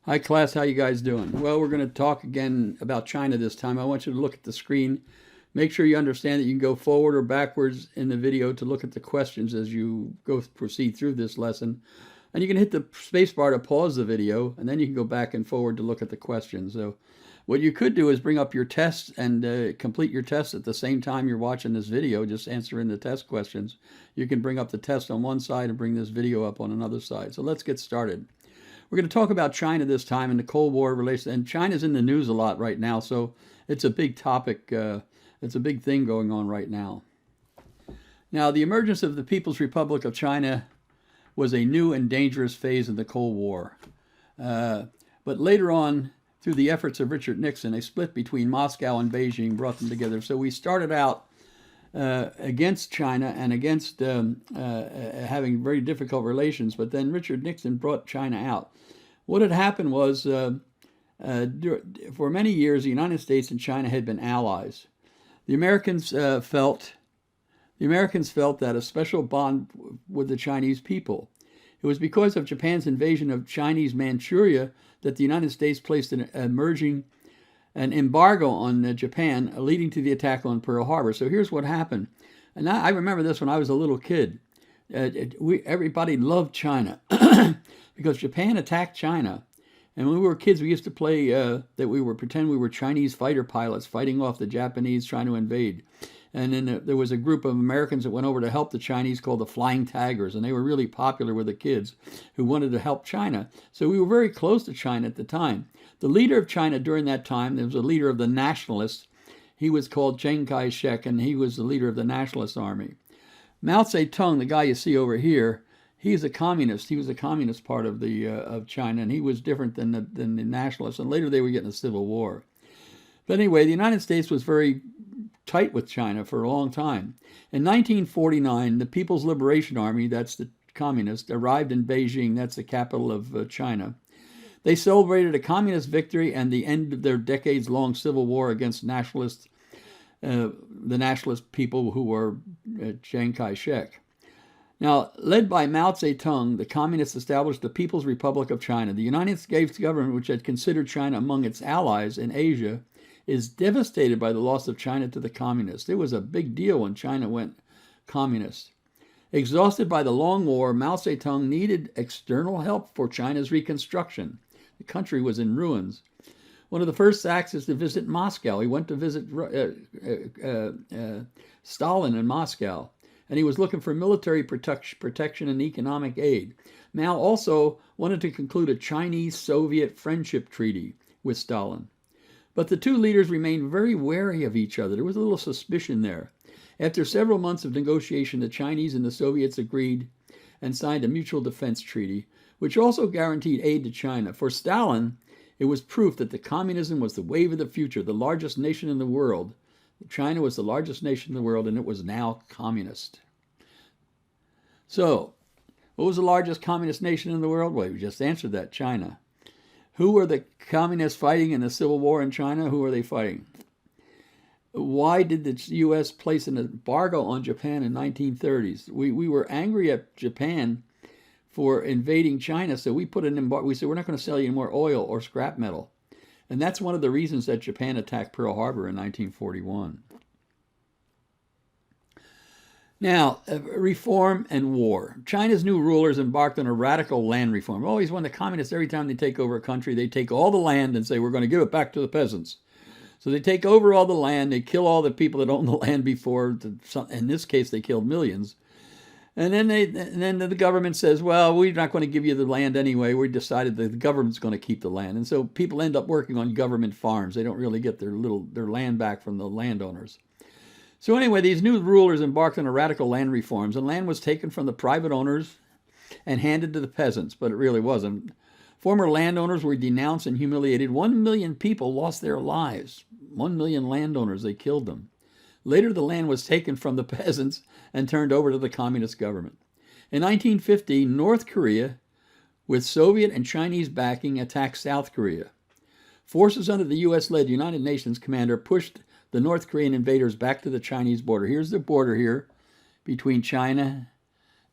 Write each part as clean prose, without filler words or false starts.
Hi class, how you guys doing? Well, we're going to talk again about China this time. I want you to look at the screen. Make sure you understand that you can go forward or backwards in the video to look at the questions as you proceed through this lesson. And you can hit the space bar to pause the video, and then you can go back and forward to look at the questions. So what you could do is bring up your tests and complete your tests at the same time you're watching this video, just answering the test questions. You can bring up the test on one side and bring this video up on another side. So let's get started. We're going to talk about China this time and the Cold War relations. And China's in the news a lot right now, so it's a big topic. It's a big thing going on right now. Now, the emergence of the People's Republic of China was a new and dangerous phase of the Cold War. But later on, through the efforts of Richard Nixon, a split between Moscow and Beijing brought them together. So we started out against China and against having very difficult relations, but then Richard Nixon brought China out. What had happened was, for many years, the United States and China had been allies. The Americans felt that a special bond with the Chinese people. It was because of Japan's invasion of Chinese Manchuria that the United States placed an embargo on Japan, leading to the attack on Pearl Harbor. So here's what happened. And I remember this when I was a little kid. Everybody loved China because Japan attacked China. And when we were kids, we used to play pretend we were Chinese fighter pilots fighting off the Japanese trying to invade. And then there was a group of Americans that went over to help the Chinese called the Flying Tigers, and they were really popular with the kids who wanted to help China. So we were very close to China at the time. The leader of China during that time, there was a leader of the nationalists. He was called Chiang Kai-shek, and he was the leader of the Nationalist Army. Mao Zedong, the guy you see over here, he's a communist. He was a communist part of China, and he was different than the nationalists. And later they were getting a civil war. But anyway, the United States was very tight with China for a long time. In 1949, the People's Liberation Army, that's the communist, arrived in Beijing, that's the capital of China. They celebrated a communist victory and the end of their decades-long civil war against the nationalist people who were Chiang Kai-shek. Now, led by Mao Zedong, the communists established the People's Republic of China. The United States government, which had considered China among its allies in Asia, is devastated by the loss of China to the communists. It was a big deal when China went communist. Exhausted by the long war, Mao Zedong needed external help for China's reconstruction. The country was in ruins. One of the first acts is to visit Moscow. He went to visit Stalin in Moscow, and he was looking for military protection and economic aid. Mao also wanted to conclude a Chinese-Soviet friendship treaty with Stalin. But the two leaders remained very wary of each other. There was a little suspicion there. After several months of negotiation, the Chinese and the Soviets agreed and signed a mutual defense treaty, which also guaranteed aid to China. For Stalin, it was proof that the communism was the wave of the future, the largest nation in the world. China was the largest nation in the world, and it was now communist. So, what was the largest communist nation in the world? Well, we just answered that, China. Who were the communists fighting in the Civil War in China? Who were they fighting? Why did the U.S. place an embargo on Japan in the 1930s? We were angry at Japan for invading China, so we put an embargo. We said, we're not going to sell you any more oil or scrap metal. And that's one of the reasons that Japan attacked Pearl Harbor in 1941. Now, reform and war. China's new rulers embarked on a radical land reform. Always when the communists, every time they take over a country, they take all the land and say, we're going to give it back to the peasants. So they take over all the land, they kill all the people that owned the land before. In this case, they killed millions. And then the government says, well, we're not going to give you the land anyway. We decided that the government's going to keep the land. And so people end up working on government farms. They don't really get their land back from the landowners. So anyway, these new rulers embarked on a radical land reforms, and land was taken from the private owners and handed to the peasants, but it really wasn't. Former landowners were denounced and humiliated. 1 million people lost their lives. 1 million landowners, they killed them. Later, the land was taken from the peasants and turned over to the communist government. In 1950, North Korea, with Soviet and Chinese backing, attacked South Korea. Forces under the U.S.-led United Nations commander pushed the North Korean invaders back to the Chinese border. Here's the border here between China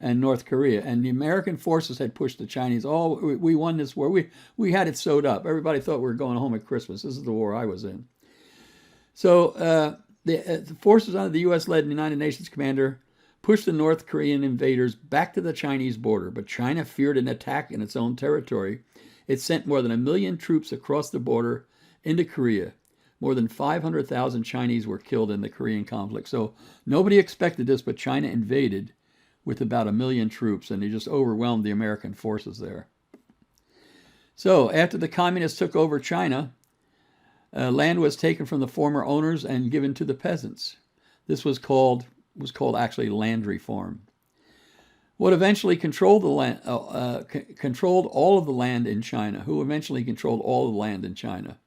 and North Korea. And the American forces had pushed the Chinese. Oh, we won this war. We had it sewed up. Everybody thought we were going home at Christmas. This is the war I was in. So the forces under the U.S.-led United Nations commander pushed the North Korean invaders back to the Chinese border. But China feared an attack in its own territory. It sent more than 1 million troops across the border into Korea. More than 500,000 Chinese were killed in the Korean conflict. So nobody expected this, but China invaded with about 1 million troops, and they just overwhelmed the American forces there. So after the communists took over China, land was taken from the former owners and given to the peasants. This was called actually land reform. What eventually controlled the land, controlled all of the land in China? Who eventually controlled all of the land in China?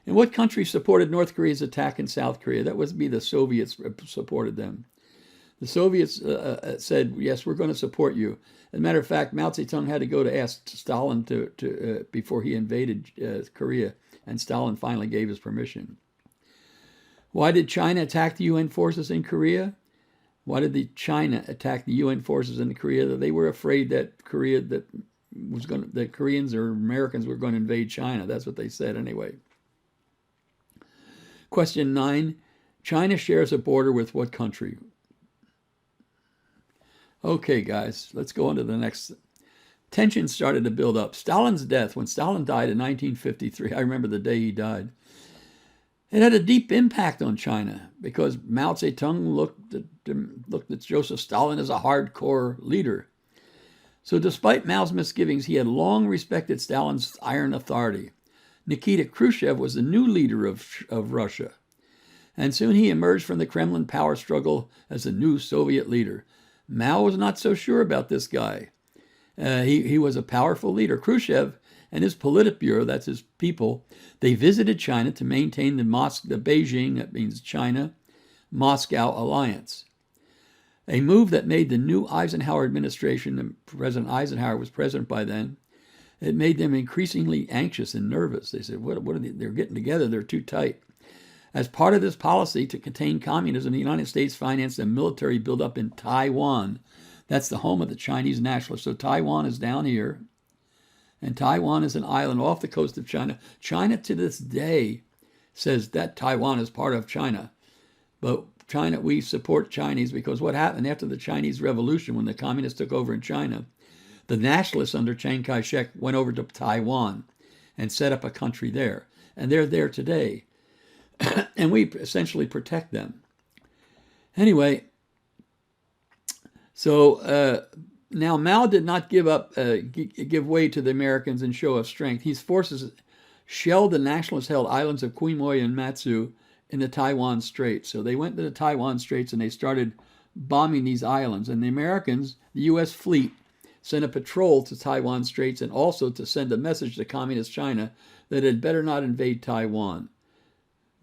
And what country supported North Korea's attack in South Korea? That would be the Soviets supported them. The Soviets said, yes, we're going to support you. As a matter of fact, Mao Zedong had to go to ask Stalin before he invaded Korea, and Stalin finally gave his permission. Why did China attack the UN forces in Korea? Why did China attack the UN forces in Korea? They were afraid that that Koreans or Americans were going to invade China. That's what they said anyway. Question 9. China shares a border with what country? Okay, guys, let's go on to the next. Tension started to build up. Stalin's death, when Stalin died in 1953, I remember the day he died, it had a deep impact on China because Mao Zedong looked at Joseph Stalin as a hardcore leader. So despite Mao's misgivings, he had long respected Stalin's iron authority. Nikita Khrushchev was the new leader of Russia, and soon he emerged from the Kremlin power struggle as the new Soviet leader. Mao was not so sure about this guy. He was a powerful leader. Khrushchev and his Politburo, that's his people, they visited China to maintain the Beijing, that means China, Moscow alliance. A move that made the new Eisenhower administration, and President Eisenhower was president by then, it made them increasingly anxious and nervous. They said, what are they? They're getting together, they're too tight. As part of this policy to contain communism, the United States financed a military buildup in Taiwan. That's the home of the Chinese nationalists. So Taiwan is down here, and Taiwan is an island off the coast of China. China to this day says that Taiwan is part of China. But China, we support Chinese because what happened after the Chinese Revolution, when the communists took over in China, the nationalists under Chiang Kai-shek went over to Taiwan and set up a country there. And they're there today. And we essentially protect them. Anyway, so now Mao did not give way to the Americans in show of strength. His forces shelled the nationalist-held islands of Quemoy and Matsu in the Taiwan Straits. So they went to the Taiwan Straits and they started bombing these islands. And the Americans, the U.S. fleet, sent a patrol to Taiwan Straits and also to send a message to Communist China that it had better not invade Taiwan.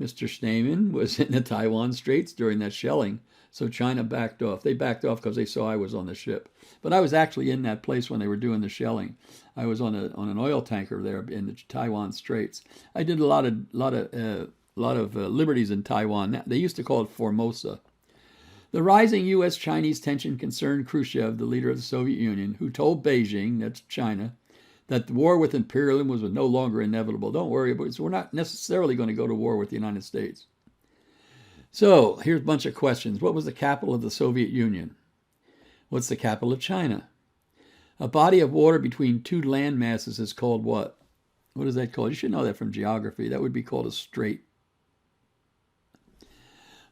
Mr. Schneemann was in the Taiwan Straits during that shelling, so China backed off. They backed off because they saw I was on the ship. But I was actually in that place when they were doing the shelling. I was on an oil tanker there in the Taiwan Straits. I did a lot of liberties in Taiwan. They used to call it Formosa. The rising U.S.-Chinese tension concerned Khrushchev, the leader of the Soviet Union, who told Beijing, that's China, that the war with imperialism was no longer inevitable. Don't worry about it. So we're not necessarily going to go to war with the United States. So here's a bunch of questions. What was the capital of the Soviet Union? What's the capital of China? A body of water between two land masses is called what? What is that called? You should know that from geography. That would be called a strait.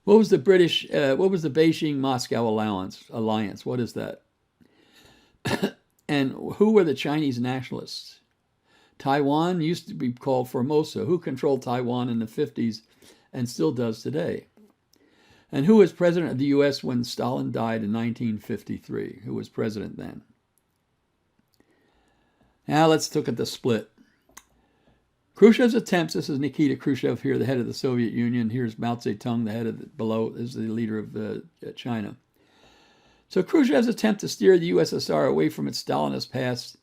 What was the Beijing-Moscow alliance? What is that? And who were the Chinese nationalists? Taiwan used to be called Formosa. Who controlled Taiwan in the 50s and still does today? And who was president of the U.S. when Stalin died in 1953? Who was president then? Now let's look at the split. Khrushchev's attempts, this is Nikita Khrushchev here, the head of the Soviet Union. Here's Mao Zedong, the head of below, is the leader of China. So Khrushchev's attempt to steer the USSR away from its Stalinist past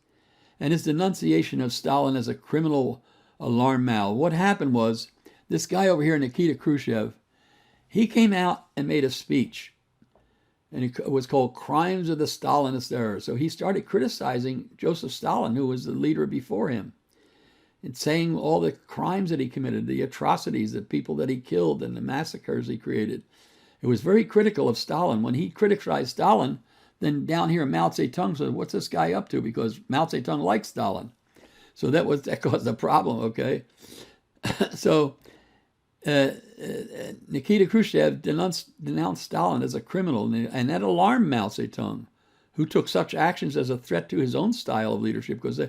and his denunciation of Stalin as a criminal alarm mal. What happened was, this guy over here, Nikita Khrushchev, he came out and made a speech. and it was called Crimes of the Stalinist Era. So he started criticizing Joseph Stalin, who was the leader before him, and saying all the crimes that he committed, the atrocities, the people that he killed, and the massacres he created. It was very critical of Stalin. When he criticized Stalin, then down here Mao Zedong said, what's this guy up to? Because Mao Zedong liked Stalin. So that caused a problem, okay? So Nikita Khrushchev denounced Stalin as a criminal, and that alarmed Mao Zedong, who took such actions as a threat to his own style of leadership, because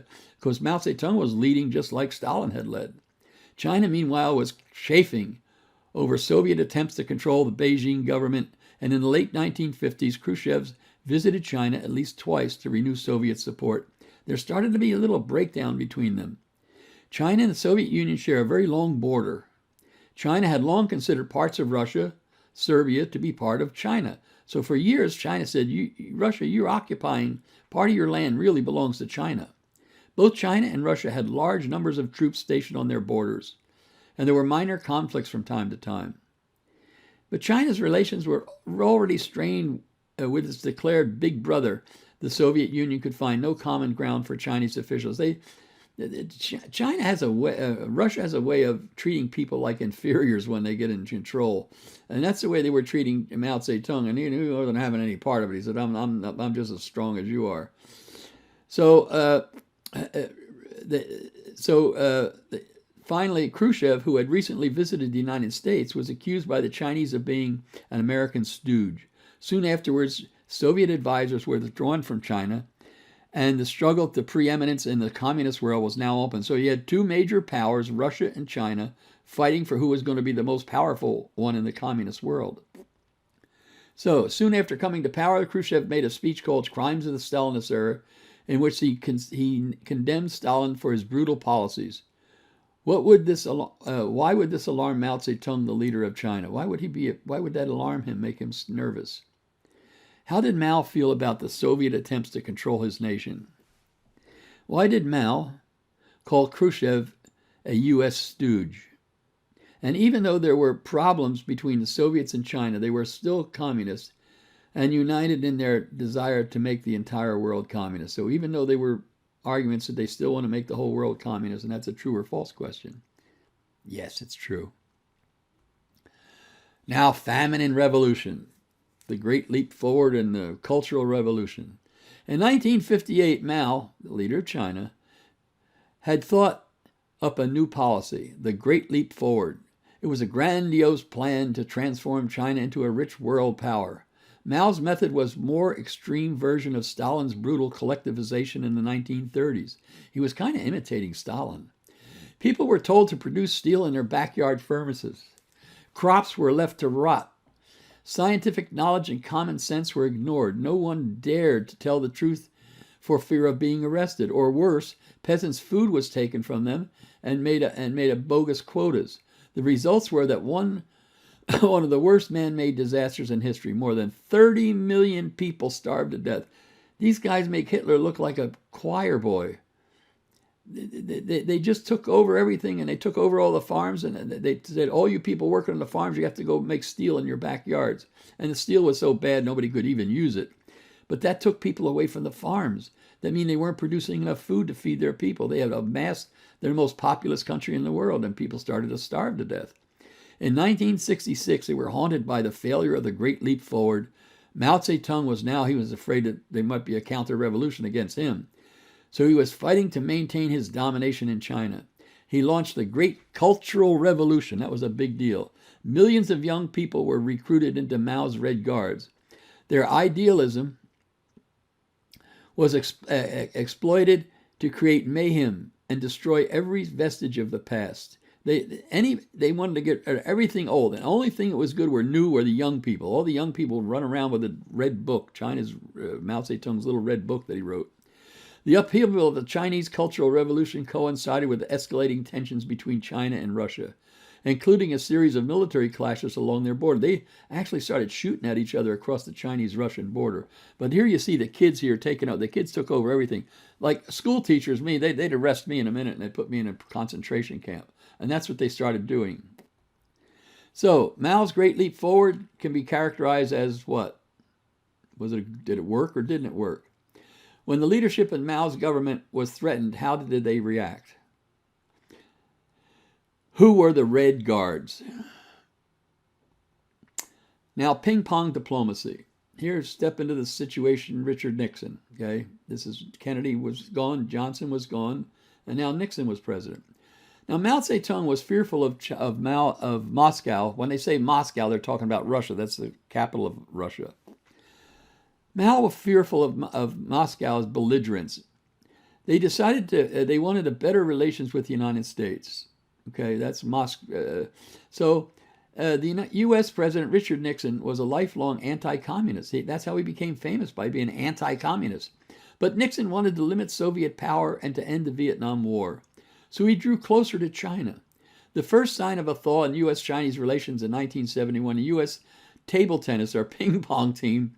Mao Zedong was leading just like Stalin had led. China, meanwhile, was chafing over Soviet attempts to control the Beijing government, and in the late 1950s, Khrushchev visited China at least twice to renew Soviet support. There started to be a little breakdown between them. China and the Soviet Union share a very long border. China had long considered parts of Russia, Serbia, to be part of China. So for years, China said, Russia, you're occupying part of your land really belongs to China. Both China and Russia had large numbers of troops stationed on their borders, and there were minor conflicts from time to time. But China's relations were already strained with its declared big brother. The Soviet Union could find no common ground for Chinese officials. China has a way, Russia has a way of treating people like inferiors when they get in control, and that's the way they were treating Mao Zedong. And he wasn't having any part of it. He said, "I'm just as strong as you are." So, finally, Khrushchev, who had recently visited the United States, was accused by the Chinese of being an American stooge. Soon afterwards, Soviet advisors were withdrawn from China, and the struggle to preeminence in the communist world was now open. So you had two major powers, Russia and China, fighting for who was going to be the most powerful one in the communist world. So soon after coming to power, Khrushchev made a speech called Crimes of the Stalinist Era, in which he condemned Stalin for his brutal policies. Why would this alarm Mao Zedong, the leader of China? Why would that alarm him, make him nervous? How did Mao feel about the Soviet attempts to control his nation? Why did Mao call Khrushchev a U.S. stooge? And even though there were problems between the Soviets and China, they were still communists and united in their desire to make the entire world communist. So even though they were arguments that they still want to make the whole world communist, and that's a true or false question. Yes, it's true. Now, famine and revolution. The great leap forward in the Cultural Revolution. In 1958, Mao, the leader of China, had thought up a new policy, the Great Leap Forward. It was a grandiose plan to transform China into a rich world power. Mao's method was a more extreme version of Stalin's brutal collectivization in the 1930s. He was kind of imitating Stalin. People were told to produce steel in their backyard furnaces. Crops were left to rot. Scientific knowledge and common sense were ignored. No one dared to tell the truth for fear of being arrested. Or worse, peasants' food was taken from them and made a bogus quotas. The results were that one of the worst man-made disasters in history. More than 30 million people starved to death. These guys make Hitler look like a choir boy. They just took over everything, and they took over all the farms, and they said, all you people working on the farms, you have to go make steel in your backyards. And the steel was so bad nobody could even use it. But that took people away from the farms. That means they weren't producing enough food to feed their people. They had they're the most populous country in the world, and people started to starve to death. In 1966, they were haunted by the failure of the Great Leap Forward. Mao Zedong he was afraid that there might be a counter-revolution against him. So he was fighting to maintain his domination in China. He launched the Great Cultural Revolution. That was a big deal. Millions of young people were recruited into Mao's Red Guards. Their idealism was exploited to create mayhem and destroy every vestige of the past. They wanted to get everything old. And the only thing that was good were the young people. All the young people would run around with a red book, China's Mao Zedong's little red book that he wrote. The upheaval of the Chinese Cultural Revolution coincided with the escalating tensions between China and Russia, including a series of military clashes along their border. They actually started shooting at each other across the Chinese-Russian border. But here you see the kids here taking out. The kids took over everything. Like school teachers, they'd arrest me in a minute and they'd put me in a concentration camp. And that's what they started doing. So Mao's Great Leap Forward can be characterized as what? Did it work or didn't it work? When the leadership in Mao's government was threatened, how did they react? Who were the Red Guards? Now, ping-pong diplomacy. Here, step into the situation, Richard Nixon. Okay, this is Kennedy was gone, Johnson was gone, and now Nixon was president. Now, Mao Zedong was fearful of Moscow. When they say Moscow, they're talking about Russia. That's the capital of Russia. Mao was fearful of Moscow's belligerence. They decided they wanted a better relations with the United States. Okay, that's Moscow. The U.S. President Richard Nixon was a lifelong anti-communist. That's how he became famous, by being anti-communist. But Nixon wanted to limit Soviet power and to end the Vietnam War. So he drew closer to China. The first sign of a thaw in U.S.-Chinese relations in 1971, a U.S. table tennis or ping pong team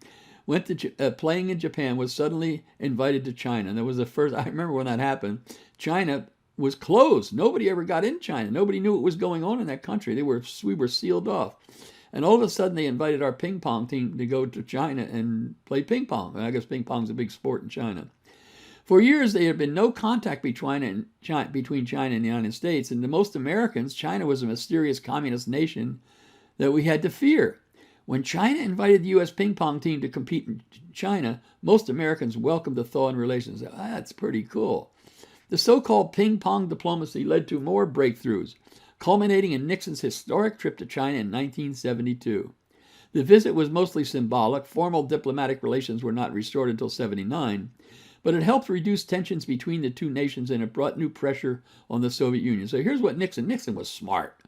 went to playing in Japan was suddenly invited to China. And that was the first. I remember when that happened. China was closed. Nobody ever got in China. Nobody knew what was going on in that country. We were sealed off. And all of a sudden, they invited our ping pong team to go to China and play ping pong. And I guess ping pong is a big sport in China. For years, there had been no contact between China and the United States. And to most Americans, China was a mysterious communist nation that we had to fear. When China invited the U.S. ping pong team to compete in China, most Americans welcomed the thaw in relations. That's pretty cool. The so-called ping pong diplomacy led to more breakthroughs, culminating in Nixon's historic trip to China in 1972. The visit was mostly symbolic. Formal diplomatic relations were not restored until 1979. But it helped reduce tensions between the two nations, and it brought new pressure on the Soviet Union. So here's what Nixon was smart.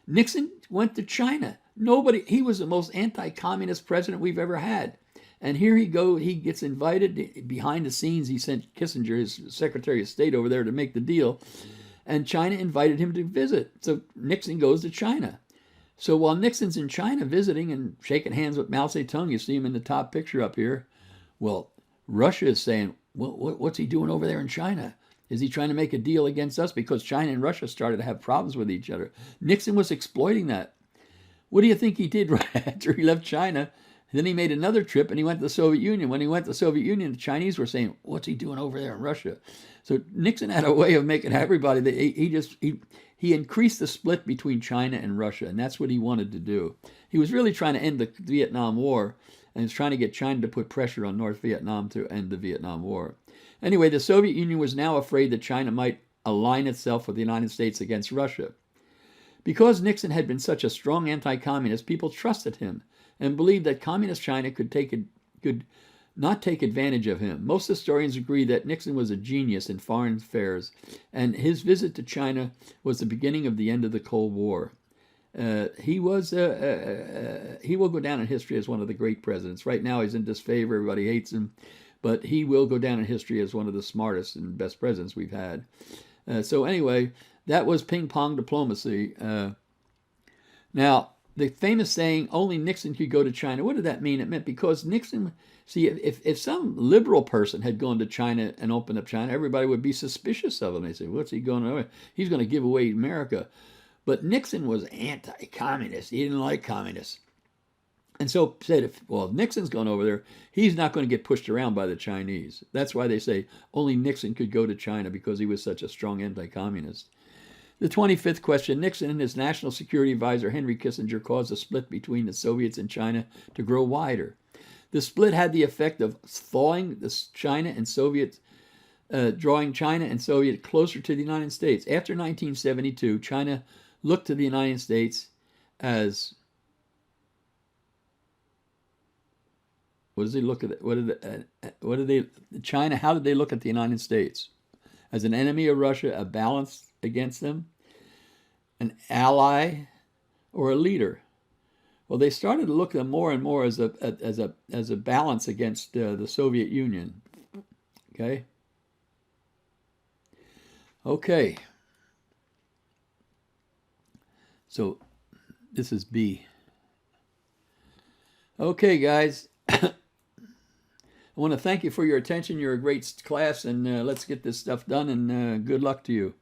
Nixon went to China. He was the most anti-communist president we've ever had. And here he gets invited. Behind the scenes, he sent Kissinger, his Secretary of State, over there to make the deal. And China invited him to visit. So Nixon goes to China. So while Nixon's in China visiting and shaking hands with Mao Zedong, you see him in the top picture up here. Well, Russia is saying, well, what's he doing over there in China? Is he trying to make a deal against us? Because China and Russia started to have problems with each other. Nixon was exploiting that. What do you think he did right after he left China? Then he made another trip and he went to the Soviet Union. When he went to the Soviet Union, the Chinese were saying, what's he doing over there in Russia? So Nixon had a way of making everybody, he increased the split between China and Russia, and that's what he wanted to do. He was really trying to end the Vietnam War, and he's trying to get China to put pressure on North Vietnam to end the Vietnam War. Anyway, the Soviet Union was now afraid that China might align itself with the United States against Russia. Because Nixon had been such a strong anti-communist, people trusted him and believed that communist China could not take advantage of him. Most historians agree that Nixon was a genius in foreign affairs, and his visit to China was the beginning of the end of the Cold War. He will go down in history as one of the great presidents. Right now he's in disfavor, everybody hates him, but he will go down in history as one of the smartest and best presidents we've had. So anyway, that was ping pong diplomacy. Now, the famous saying, only Nixon could go to China, what did that mean? It meant because Nixon, see, if some liberal person had gone to China and opened up China, everybody would be suspicious of him. They say, what's he going to do? He's going to give away America. But Nixon was anti-communist. He didn't like communists. And so said, if Nixon's gone over there, he's not going to get pushed around by the Chinese. That's why they say only Nixon could go to China, because he was such a strong anti-communist. The 25th question, Nixon and his national security advisor, Henry Kissinger, caused a split between the Soviets and China to grow wider. The split had the effect of thawing China and Soviets, drawing China and Soviet closer to the United States. After 1972, China looked to the United States as, how did they look at the United States? As an enemy of Russia, a balance against them, an ally, or a leader? Well, they started to look at them more and more as a balance against the Soviet Union. Okay. So this is B. Okay, guys. I want to thank you for your attention. You're a great class, and let's get this stuff done, and good luck to you.